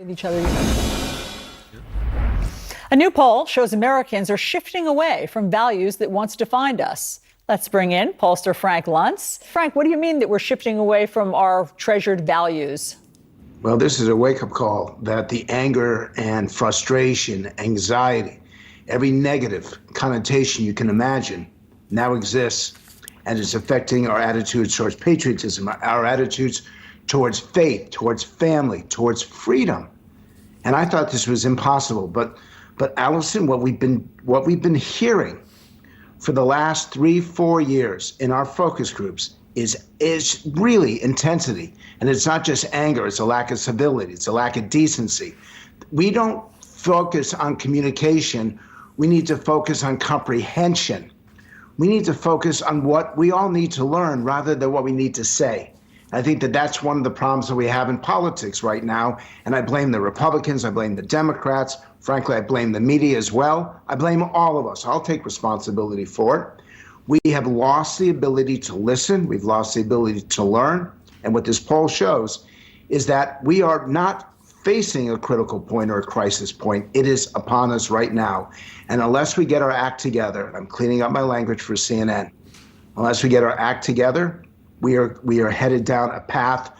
with each other. A new poll shows Americans are shifting away from values that once defined us. Let's bring in pollster Frank Luntz. Frank, what do you mean that we're shifting away from our treasured values? Well, this is a wake-up call that the anger and frustration, anxiety, every negative connotation you can imagine now exists and is affecting our attitudes towards patriotism, our attitudes towards faith, towards family, towards freedom. And I thought this was impossible, but Allison, what we've been hearing for the last 3-4 years in our focus groups is really intensity. And it's not just anger, it's a lack of civility, it's a lack of decency. We don't focus on communication, we need to focus on comprehension. We need to focus on what we all need to learn rather than what we need to say. I think that that's one of the problems that we have in politics right now. And I blame the Republicans, I blame the Democrats. Frankly, I blame the media as well. I blame all of us. I'll take responsibility for it. We have lost the ability to listen. We've lost the ability to learn. And what this poll shows is that we are not facing a critical point or a crisis point. It is upon us right now. And unless we get our act together, I'm cleaning up my language for CNN, unless we get our act together, we are headed down a path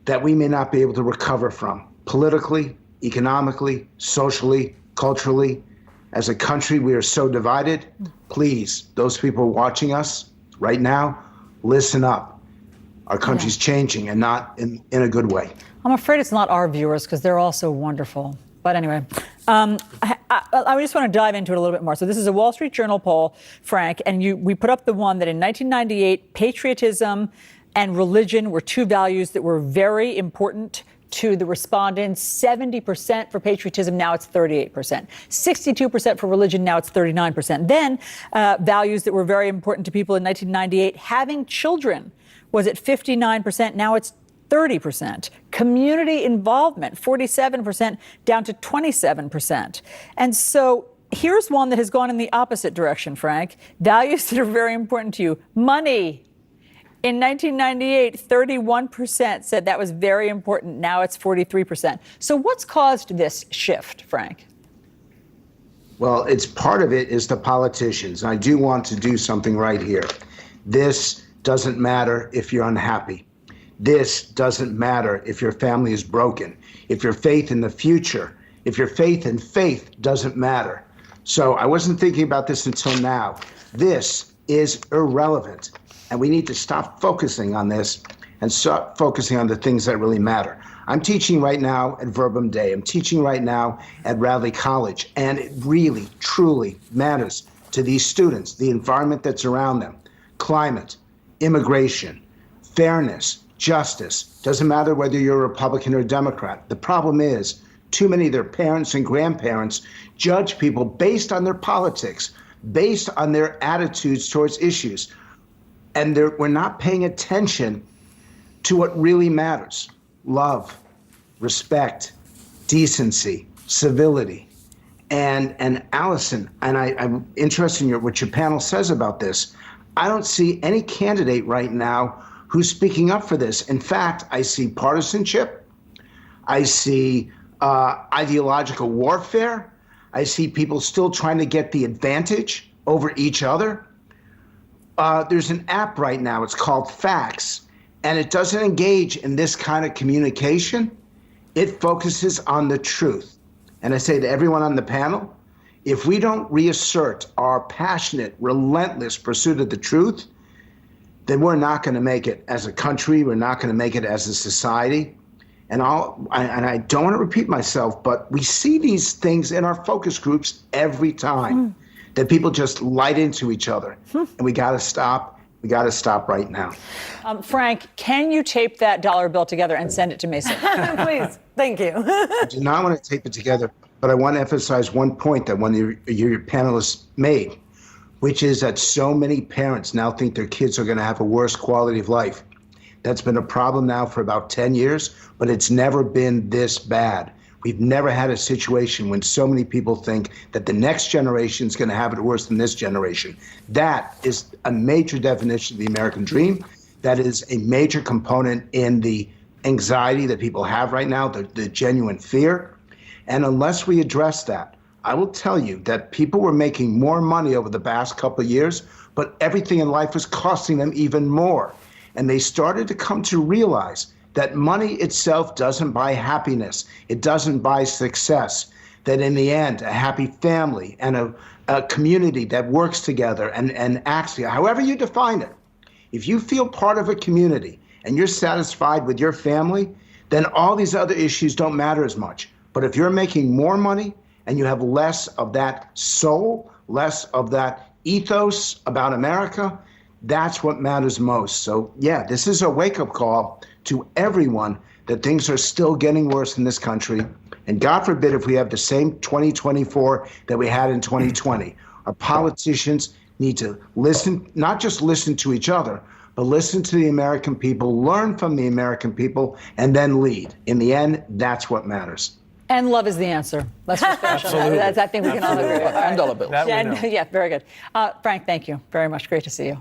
that we may not be able to recover from politically, economically, socially, culturally. As a country, we are so divided. Please, those people watching us right now, listen up. Our country's changing, and not in a good way. I'm afraid it's not our viewers because they're all so wonderful. But anyway, I just want to dive into it a little bit more. So this is a Wall Street Journal poll, Frank, and we put up the one that in 1998, patriotism and religion were two values that were very important to the respondents. 70% for patriotism, now it's 38%. 62% for religion, now it's 39%. Then values that were very important to people in 1998, having children was at 59%, now it's 30%. Community involvement, 47%, down to 27%. And so here's one that has gone in the opposite direction, Frank. Values that are very important to you. Money. In 1998, 31% said that was very important. Now it's 43%. So what's caused this shift, Frank? Well, it's part of it is the politicians. I do want to do something right here. This doesn't matter if you're unhappy. This doesn't matter if your family is broken, if your faith in the future, if your faith in faith doesn't matter. So I wasn't thinking about this until now. This is irrelevant. And we need to stop focusing on this and start focusing on the things that really matter. I'm teaching right now at Verbum Day. I'm teaching right now at Radley College. And it really, truly matters to these students, the environment that's around them, climate, immigration, fairness, justice. Doesn't matter whether you're a Republican or a Democrat. The problem is too many of their parents and grandparents judge people based on their politics, based on their attitudes towards issues. And we're not paying attention to what really matters. Love, respect, decency, civility. And Allison, and I'm interested in what your panel says about this. I don't see any candidate right now who's speaking up for this. In fact, I see partisanship. I see ideological warfare. I see people still trying to get the advantage over each other. There's an app right now, it's called Facts, and it doesn't engage in this kind of communication. It focuses on the truth. And I say to everyone on the panel, if we don't reassert our passionate, relentless pursuit of the truth, then we're not going to make it as a country, we're not going to make it as a society. And I don't want to repeat myself, but we see these things in our focus groups every time. That people just light into each other. And we got to stop. We got to stop right now. Frank, can you tape that dollar bill together and send it to Mason? Please. Thank you. I do not want to tape it together, but I want to emphasize one point that one of your panelists made, which is that so many parents now think their kids are going to have a worse quality of life. That's been a problem now for about 10 years, but it's never been this bad. We've never had a situation when so many people think that the next generation is going to have it worse than this generation. That is a major definition of the American dream. That is a major component in the anxiety that people have right now, the genuine fear. And unless we address that, I will tell you that people were making more money over the past couple of years, but everything in life was costing them even more. And they started to come to realize that money itself doesn't buy happiness. It doesn't buy success. That in the end, a happy family and a community that works together and acts together, however you define it, if you feel part of a community and you're satisfied with your family, then all these other issues don't matter as much. But if you're making more money and you have less of that soul, less of that ethos about America, that's what matters most. So yeah, this is a wake-up call to everyone that things are still getting worse in this country. And God forbid if we have the same 2024 that we had in 2020. Our politicians need to listen, not just listen to each other, but listen to the American people, learn from the American people, and then lead. In the end, that's what matters. And love is the answer. Let's just finish on that. I think we can all agree. And dollar bills. Yeah, very good. Frank, thank you very much. Great to see you.